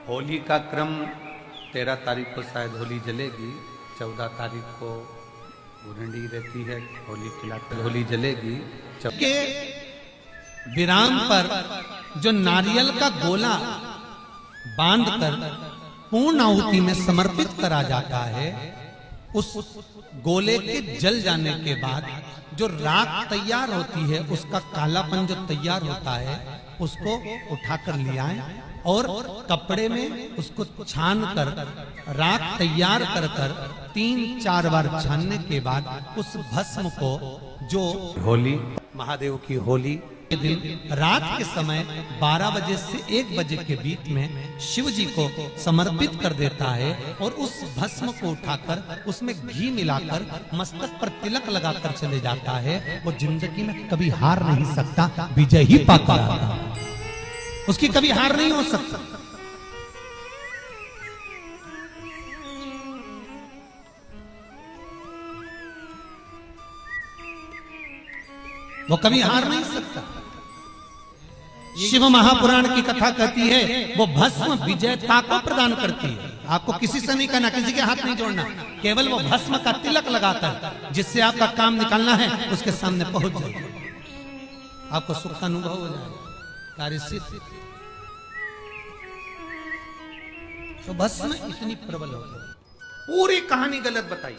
होली का क्रम 13 तारीख को शायद होली जलेगी, 14 तारीख को गुरंडी रहती है, होली खिलाते होली जलेगी। के विराम पर जो नारियल का गोला बांधकर पूर्ण आहुति में समर्पित करा जाता है, उस गोले के जल जाने के बाद जो राख तैयार होती है, उसका कालापन जो तैयार होता है, उसको उठाकर ले आए और कपड़े में उसको छान कर राख तैयार कर 3-4 बार छानने के बाद उस भस्म को जो होली महादेव की होली के दिन रात के समय 12 बजे से 1 बजे के बीच में शिव जी को समर्पित कर देता है और उस भस्म को उठाकर उसमें घी मिलाकर मस्तक पर तिलक लगाकर चले जाता है। वो जिंदगी में कभी हार नहीं सकता, विजय ही पाता है, उसकी कभी हार नहीं हो सकता। वो कभी हार नहीं सकता। शिव महापुराण की कथा कहती है वो भस्म विजयता को प्रदान करती है। आपको किसी से नहीं करना, किसी के हाथ नहीं जोड़ना, केवल वो भस्म का तिलक लगाकर जिससे आपका काम निकालना है उसके सामने पहुंच जाए, आपको सुख का अनुभव हो जाए, कार्य सिद्ध। तो भस्म इतनी प्रबल हो गई। पूरी कहानी गलत बताई।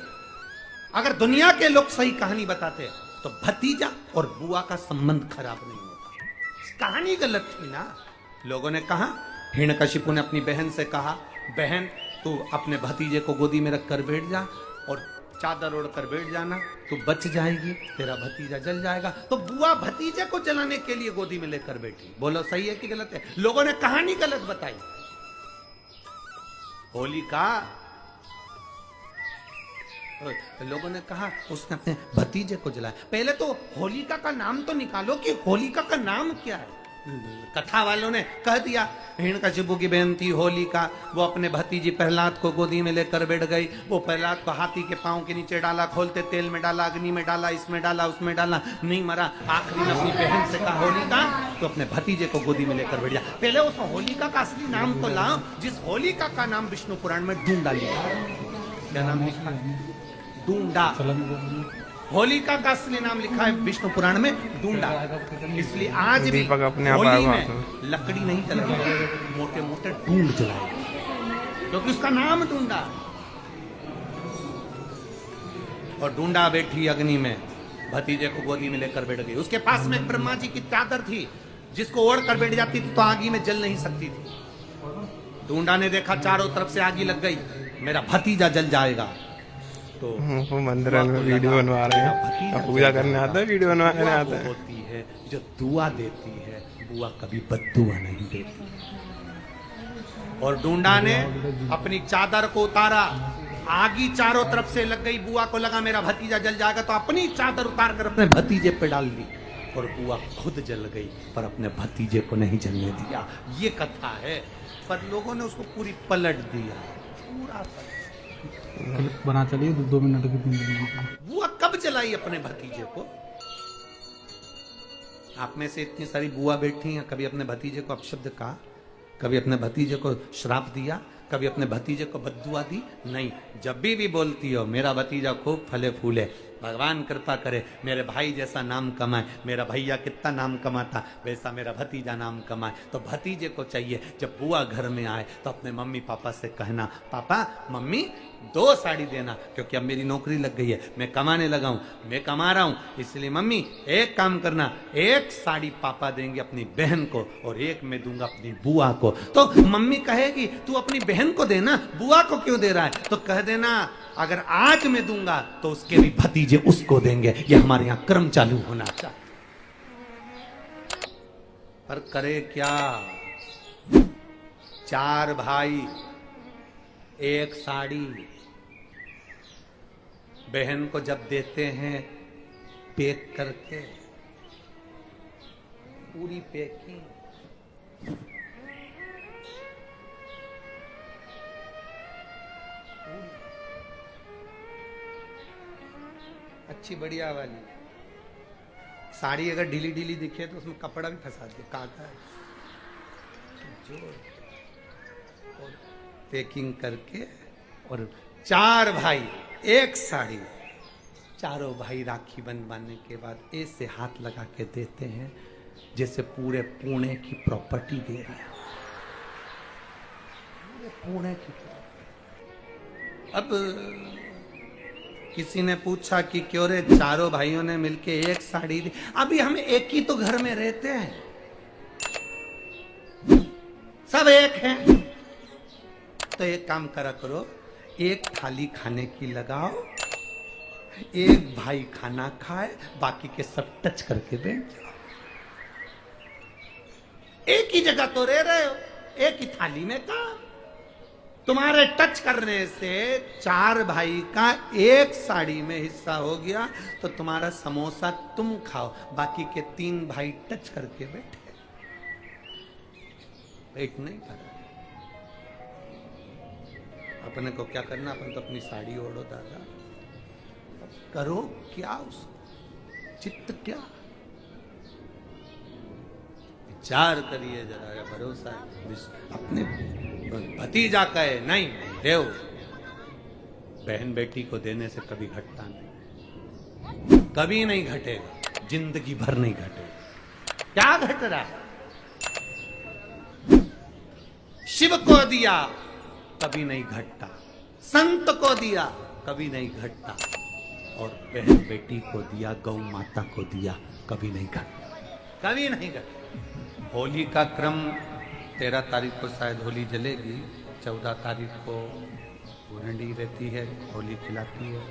अगर दुनिया के लोग सही कहानी बताते तो भतीजा और बुआ का संबंध खराब नहीं होता। कहानी गलत थी ना। लोगों ने कहा, हिरण्यकशिपु ने अपनी बहन से कहा, बहन तू अपने भतीजे को गोदी में रख कर बैठ जा और चादर ओढ़ कर बैठ जाना, तू बच जाएगी, तेरा भतीजा जल जाएगा। तो बुआ भतीजे को जलाने के लिए गोदी में लेकर बैठी। बोलो सही है कि गलत है? लोगों ने कहानी गलत बताई। होलिका, लोगों ने कहा उसने अपने भतीजे को जलाया। पहले तो होलिका का नाम तो निकालो कि होलिका का नाम क्या है। कथा वालों ने कह दिया हिरण्यकशिपु की बहन थी होलिका, वो अपने भतीजी प्रहलाद को गोदी में लेकर बैठ गई। वो प्रहलाद को हाथी के पांव के नीचे डाला, खोलते तेल में डाला, अग्नि में डाला, इसमें डाला, उसमें डाला, नहीं मरा। आखिरी में अपनी बहन से कहा होलिका तो अपने भतीजे को गोदी में लेकर बैठ गया। पहले उस होलिका का असली नाम तो लाओ, जिस होलिका का नाम विष्णु पुराण में ढूंढा लिखा है। क्या नाम लिखा है? ढूंढा। होलिका का असली नाम लिखा है विष्णु पुराण में ढूंढा। इसलिए आज भी होली में लकड़ी नहीं जलाएंगे, मोटे मोटे ढूंढ जलाएंगे, क्योंकि उसका नाम ढूंढा। और ढूंढा बैठी अग्नि में, भतीजे को गोदी में लेकर बैठ गई। उसके पास में ब्रह्मा जी की चादर थी, जिसको ओढ़ कर बैठ जाती थी तो आगी में जल नहीं सकती थी। ढूंढा ने देखा चारों तरफ से आगी लग गई, मेरा भतीजा जल जाएगा। तो मंदिर में वीडियो बनवा रहे हैं, पूजा करने आता है, वीडियो बनवाने आता है। होती है जो दुआ देती है, बुआ कभी बद्दुआ नहीं देती। और ढूंढा ने अपनी चादर को उतारा, आगी चारों तरफ से लग गई। बुआ को लगा मेरा भतीजा जल जाएगा, तो अपनी चादर उतार कर अपने भतीजे पे डाल दी और बुआ खुद जल गई, पर अपने भतीजे को नहीं जलने दिया। ये कथा है, पर लोगों ने उसको पूरी पलट दिया, पूरा बना चलिए 2 मिनट की 3 मिनट। बुआ कब जलाई अपने भतीजे को? आप में से इतनी सारी बुआ बैठी हैं, कभी अपने भतीजे को अपशब्द कहा? कभी अपने भतीजे को श्राप दिया? कभी अपने भतीजे को बद्दुआ दी? नहीं। जब भी बोलती हो मेरा भतीजा खूब फले फूले, भगवान कृपा करे मेरे भाई जैसा नाम कमाए, मेरा भैया कितना नाम कमाता वैसा मेरा भतीजा नाम कमाए, तो भतीजे को चाहिए जब बुआ घर में आए तो अपने मम्मी पापा से कहना, पापा मम्मी 2 साड़ी देना, क्योंकि अब मेरी नौकरी लग गई है, मैं कमाने लगा हूं, मैं कमा रहा हूं, इसलिए मम्मी एक काम करना, 1 साड़ी पापा देंगे अपनी बहन को और 1 मैं दूंगा अपनी बुआ को। तो मम्मी कहेगी तू अपनी बहन को देना, बुआ को क्यों दे रहा है? तो कह देना अगर आज मैं दूंगा तो उसके भी भतीजे उसको देंगे। ये हमारे यहां क्रम चालू होना चाहिए। पर करे क्या? 4 भाई 1 साड़ी बहन को जब देते हैं पैक करके, पूरी पैकिंग, अच्छी बढ़िया वाली साड़ी। अगर ढीली ढीली दिखे तो उसमें कपड़ा भी फंसा दे, काटा है जो। पैकिंग करके, और 4 भाई एक साड़ी, चारों भाई राखी बंधवाने के बाद ऐसे हाथ लगा के देते हैं जैसे पूरे पुणे की प्रॉपर्टी दे रहे हैं, पूरे पुणे की। अब किसी ने पूछा कि क्यों रे चारों भाइयों ने मिलके एक साड़ी दी? अभी हम एक ही तो घर में रहते हैं, सब एक हैं। तो एक काम करा करो, एक थाली खाने की लगाओ, एक भाई खाना खाए, बाकी के सब टच करके बैठ जाओ। एक ही जगह तो रह रहे हो, एक ही थाली में काम। तुम्हारे टच करने से 4 भाई का एक साड़ी में हिस्सा हो गया, तो तुम्हारा समोसा तुम खाओ, बाकी के 3 भाई टच करके बैठे। वेट नहीं कर रहे। अपने को क्या करना, अपन तो अपनी साड़ी ओढ़ो दादा, करो क्या उसको, चित्त क्या, विचार करिए जरा, या भरोसा अपने भतीजा कहे नहीं देव, बहन बेटी को देने से कभी घटता नहीं, कभी नहीं घटेगा, जिंदगी भर नहीं घटेगा। क्या घट रहा है? शिव को दिया कभी नहीं घटता, संत को दिया कभी नहीं घटता, और बहन बेटी को दिया, गौ माता को दिया, कभी नहीं घटता, कभी नहीं घटता। होली का क्रम 13 तारीख को शायद होली जलेगी, 14 तारीख को गुरंडी रहती है, होली खिलाती है।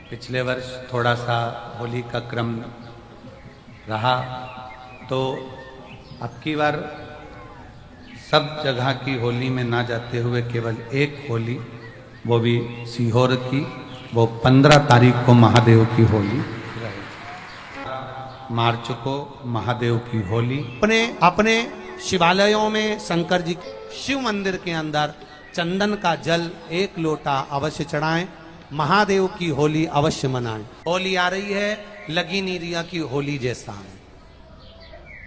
पिछले वर्ष थोड़ा सा होली का क्रम रहा, तो अब की बार सब जगह की होली में ना जाते हुए केवल एक होली, वो भी सीहोर की, वो 15 तारीख को महादेव की होली, मार्च को महादेव की होली। अपने शिवालयों में शंकर जी शिव मंदिर के अंदर चंदन का जल 1 लोटा अवश्य चढ़ाएं, महादेव की होली अवश्य मनाएं। होली आ रही है, लगी नहीं रिया की होली जैसा है।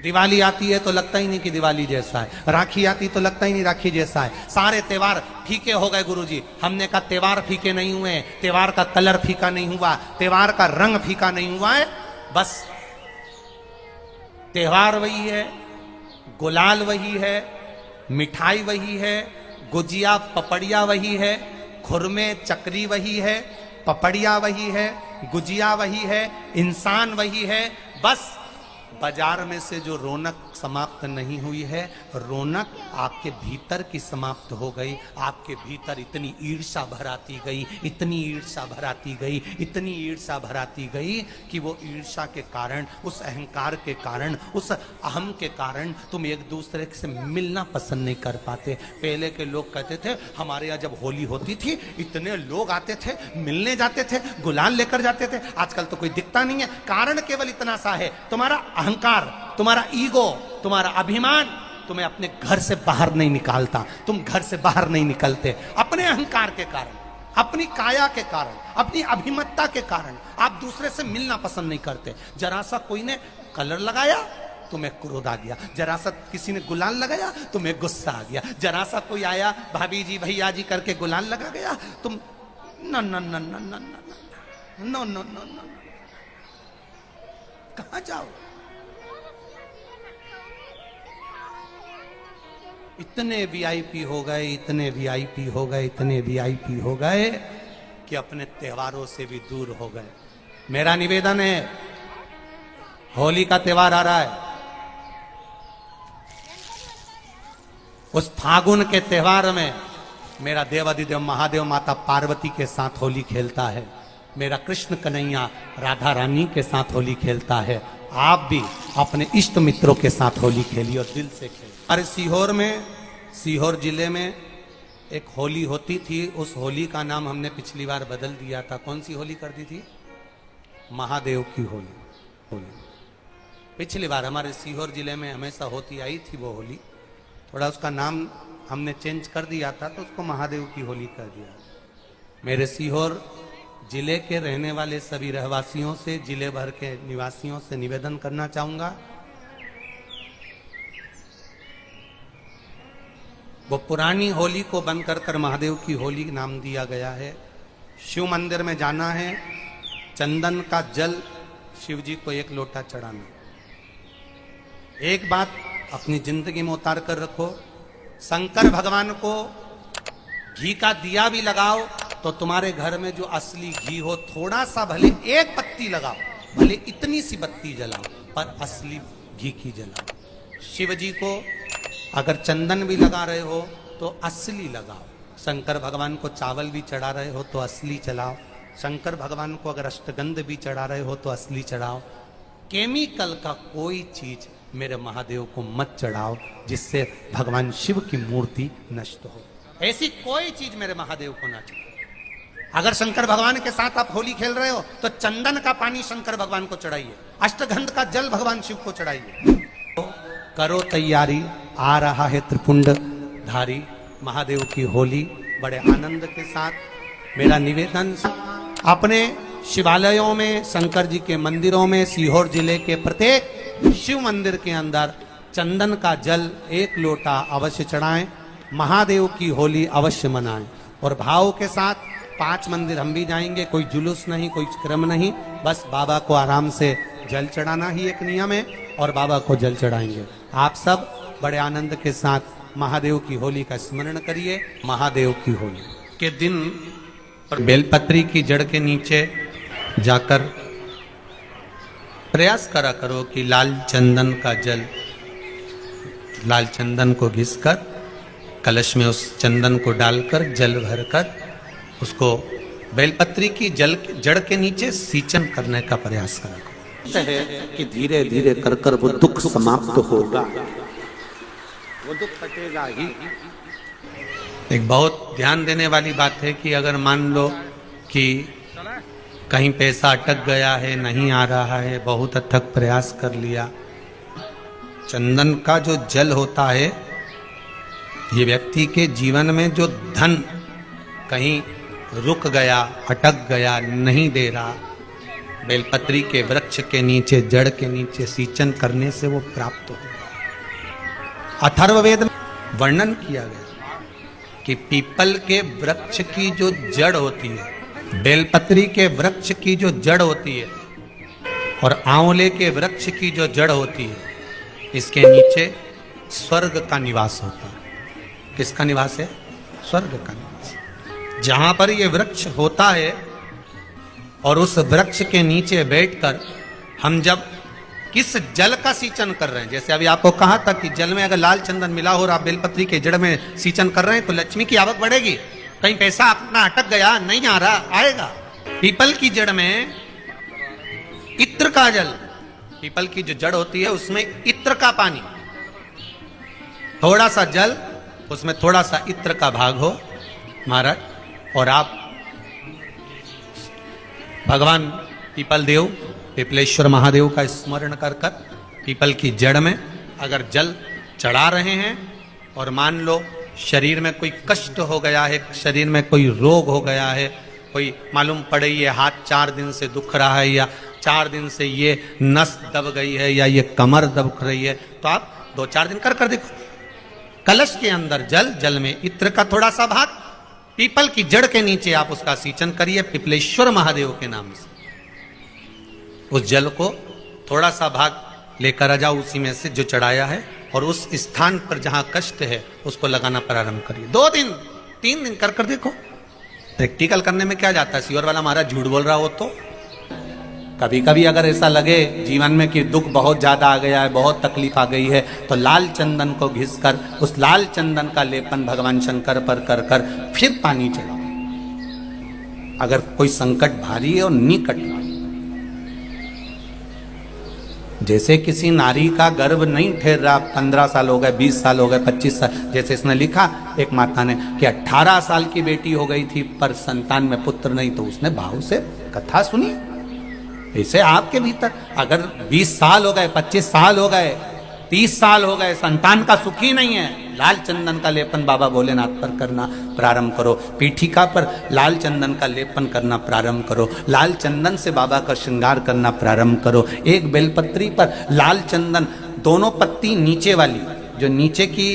दिवाली आती है तो लगता ही नहीं कि दिवाली जैसा है, राखी आती तो लगता ही नहीं राखी जैसा है। सारे त्योहार फीके हो गए गुरुजी। हमने कहा त्योहार फीके नहीं हुए, त्योहार का कलर फीका नहीं हुआ, त्योहार का रंग फीका नहीं हुआ है, बस त्योहार वही है, गुलाल वही है, मिठाई वही है, गुजिया पपड़िया वही है, खुरमे चकरी वही है, पपड़िया वही है, गुजिया वही है, इंसान वही है। बस बाजार में से जो रौनक समाप्त नहीं हुई है, रौनक आपके भीतर की समाप्त हो गई। आपके भीतर इतनी ईर्ष्या भराती गई, इतनी ईर्ष्या भराती गई, इतनी ईर्ष्या भराती गई कि वो ईर्ष्या के कारण, उस अहंकार के कारण, उस अहम के कारण तुम एक दूसरे से मिलना पसंद नहीं कर पाते। पहले के लोग कहते थे हमारे यहाँ जब होली होती थी इतने लोग आते थे, मिलने जाते थे, गुलाल लेकर जाते थे। आजकल तो कोई दिखता नहीं है। कारण केवल इतना सा है, तुम्हारा अहंकार, तुम्हारा ईगो, तुम्हारा अभिमान तुम्हें अपने घर से बाहर नहीं निकालता। तुम घर से बाहर नहीं निकलते अपने अहंकार के कारण, अपनी काया के कारण, अपनी अभिमत्ता के कारण। आप दूसरे से मिलना पसंद नहीं करते। जरा सा कोई ने कलर लगाया तुम्हें क्रोध आ गया, जरा सा किसी ने गुलाल लगाया तुम्हें गुस्सा आ गया, जरा सा कोई आया भाभी जी भैया जी करके गुलाल लगा गया, तुम न न न न न न न न न कहां जाओ? इतने वीआईपी हो गए, इतने वीआईपी हो गए, इतने वीआईपी हो गए कि अपने त्योहारों से भी दूर हो गए। मेरा निवेदन है, होली का त्योहार आ रहा है, उस फागुन के त्योहार में मेरा देवाधिदेव महादेव माता पार्वती के साथ होली खेलता है, मेरा कृष्ण कन्हैया राधा रानी के साथ होली खेलता है। आप भी अपने इष्ट मित्रों के साथ होली खेलिए और दिल से खेलिए। अरे सीहोर में, सीहोर जिले में एक होली होती थी, उस होली का नाम हमने पिछली बार बदल दिया था। कौन सी होली कर दी थी? महादेव की होली। पिछली बार हमारे सीहोर जिले में हमेशा होती आई थी वो होली, थोड़ा उसका नाम हमने चेंज कर दिया था तो उसको महादेव की होली कर दिया। मेरे सीहोर जिले के रहने वाले सभी रहवासियों से, जिले भर के निवासियों से निवेदन करना चाहूंगा, वो पुरानी होली को बंद कर महादेव की होली नाम दिया गया है। शिव मंदिर में जाना है, चंदन का जल शिव जी को 1 लोटा चढ़ाना। एक बात अपनी जिंदगी में उतार कर रखो, शंकर भगवान को घी का दिया भी लगाओ तो तुम्हारे घर में जो असली घी हो, थोड़ा सा भले 1 पत्ती लगाओ, भले इतनी सी बत्ती जलाओ, पर असली घी की जलाओ। शिव जी को अगर चंदन भी लगा रहे हो तो असली लगाओ। शंकर भगवान को चावल भी चढ़ा रहे हो तो असली चढ़ाओ। शंकर भगवान को अगर अष्टगंध भी चढ़ा रहे हो तो असली चढ़ाओ। केमिकल का कोई चीज मेरे महादेव को मत चढ़ाओ जिससे भगवान शिव की मूर्ति नष्ट हो। ऐसी कोई चीज मेरे महादेव को ना चढ़ाओ। अगर शंकर भगवान के साथ आप होली खेल रहे हो तो चंदन का पानी शंकर भगवान को चढ़ाइए, अष्टगंध का जल भगवान शिव को चढ़ाइए। तो करो तैयारी, आ रहा है त्रिपुंडधारी महादेव की होली। बड़े आनंद के साथ मेरा निवेदन, अपने शिवालयों में, शंकर जी के मंदिरों में, सीहोर जिले के प्रत्येक शिव मंदिर के अंदर चंदन का जल 1 लोटा अवश्य चढ़ाएं। महादेव की होली अवश्य मनाएं। और भाव के साथ 5 मंदिर हम भी जाएंगे, कोई जुलूस नहीं, कोई क्रम नहीं, बस बाबा को आराम से जल चढ़ाना ही एक नियम है और बाबा को जल चढ़ाएंगे। आप सब बड़े आनंद के साथ महादेव की होली का स्मरण करिए। महादेव की होली के दिन बेलपत्री की जड़ के नीचे जाकर प्रयास करा करो कि लाल चंदन का जल, लाल चंदन को घिसकर कलश में उस चंदन को डालकर जल भरकर उसको बेलपत्री की जड़ के नीचे सींचन करने का प्रयास करा है कि धीरे धीरे कर वो दुख समाप्त होगा, वो दुख कटेगा ही। एक बहुत ध्यान देने वाली बात है कि अगर मान लो कि कहीं पैसा अटक गया है, नहीं आ रहा है, बहुत अथक प्रयास कर लिया, चंदन का जो जल होता है ये व्यक्ति के जीवन में जो धन कहीं रुक गया, अटक गया, नहीं दे रहा, बेलपत्री के वृक्ष के नीचे, जड़ के नीचे सींचन करने से वो प्राप्त हो। अथर्ववेद में वर्णन किया गया कि पीपल के वृक्ष की जो जड़ होती है, बेलपत्री के वृक्ष की जो जड़ होती है और आंवले के वृक्ष की जो जड़ होती है, इसके नीचे स्वर्ग का निवास होता है। किसका निवास है? स्वर्ग का निवास। जहां पर ये वृक्ष होता है और उस वृक्ष के नीचे बैठकर हम जब किस जल का सींचन कर रहे हैं, जैसे अभी आपको कहा था कि जल में अगर लाल चंदन मिला हो और आप बेलपत्री के जड़ में सींचन कर रहे हैं तो लक्ष्मी की आवक बढ़ेगी। कहीं पैसा अपना अटक गया, नहीं आ रहा, आएगा। पीपल की जड़ में इत्र का जल, पीपल की जो जड़ होती है उसमें इत्र का पानी, थोड़ा सा जल, उसमें थोड़ा सा इत्र का भाग हो महाराज, और आप भगवान पीपल देव, पिपलेश्वर महादेव का स्मरण कर कर पीपल की जड़ में अगर जल चढ़ा रहे हैं और मान लो शरीर में कोई कष्ट हो गया है, शरीर में कोई रोग हो गया है, कोई मालूम पड़े ये हाथ 4 दिन से दुख रहा है या 4 दिन से ये नस दब गई है या ये कमर दब रही है, तो आप 2-4 दिन कर देखो। कलश के अंदर जल, जल में इत्र का थोड़ा सा भाग, पीपल की जड़ के नीचे आप उसका सींचन करिए पिपलेश्वर महादेव के नाम से। उस जल को थोड़ा सा भाग लेकर आ जाओ उसी में से जो चढ़ाया है, और उस स्थान पर जहां कष्ट है उसको लगाना प्रारंभ करिए। 2 दिन 3 दिन कर देखो। प्रैक्टिकल करने में क्या जाता है? सीवर वाला महाराज झूठ बोल रहा हो तो कभी कभी अगर ऐसा लगे जीवन में कि दुख बहुत ज्यादा आ गया है, बहुत तकलीफ आ गई है, तो लाल चंदन को घिसकर उस लाल चंदन का लेपन भगवान शंकर पर कर कर फिर पानी चढ़ाओ। अगर कोई संकट भारी है और निकट रहा, जैसे किसी नारी का गर्भ नहीं ठहर रहा, 15 साल हो गए, 20 साल हो गए, 25 साल, जैसे इसने लिखा एक माता ने कि 18 साल की बेटी हो गई थी पर संतान में पुत्र नहीं, तो उसने भाव से कथा सुनी। ऐसे आपके भीतर अगर 20 साल हो गए, 25 साल हो गए, 30 साल हो गए, संतान का सुख ही नहीं है, लाल चंदन का लेपन बाबा भोलेनाथ पर करना प्रारंभ करो। पीठिका पर लाल चंदन का लेपन करना प्रारंभ करो। लाल चंदन से बाबा का श्रृंगार करना प्रारंभ करो। एक बेलपत्री पर लाल चंदन, दोनों पत्ती नीचे वाली, जो नीचे की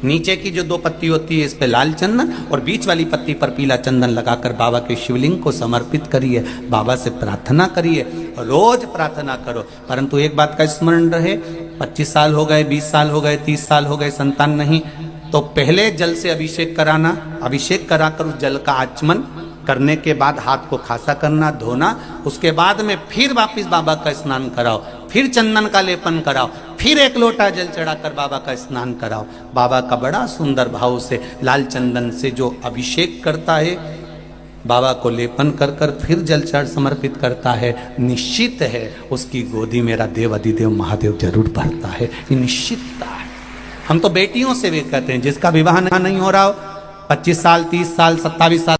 नीचे की जो 2 पत्ती होती है इस पे लाल चंदन और बीच वाली पत्ती पर पीला चंदन लगाकर बाबा के शिवलिंग को समर्पित करिए, बाबा से प्रार्थना करिए, रोज प्रार्थना करो। परंतु एक बात का स्मरण रहे, 25 साल हो गए, 20 साल हो गए, 30 साल हो गए, संतान नहीं, तो पहले जल से अभिषेक कराना, अभिषेक कराकर उस जल का आचमन करने के बाद हाथ को खासा करना, धोना, उसके बाद में फिर वापिस बाबा का स्नान कराओ, फिर चंदन का लेपन कराओ, फिर 1 लोटा जल चढ़ाकर बाबा का स्नान कराओ। बाबा का बड़ा सुंदर भाव से लाल चंदन से जो अभिषेक करता है, बाबा को लेपन कर कर फिर जल चढ़ समर्पित करता है, निश्चित है उसकी गोदी मेरा देव अधिदेव महादेव जरूर भरता है, ये निश्चितता है। हम तो बेटियों से भी कहते हैं जिसका विवाह नहीं हो रहा हो, 25 साल, 30 साल, 27 साल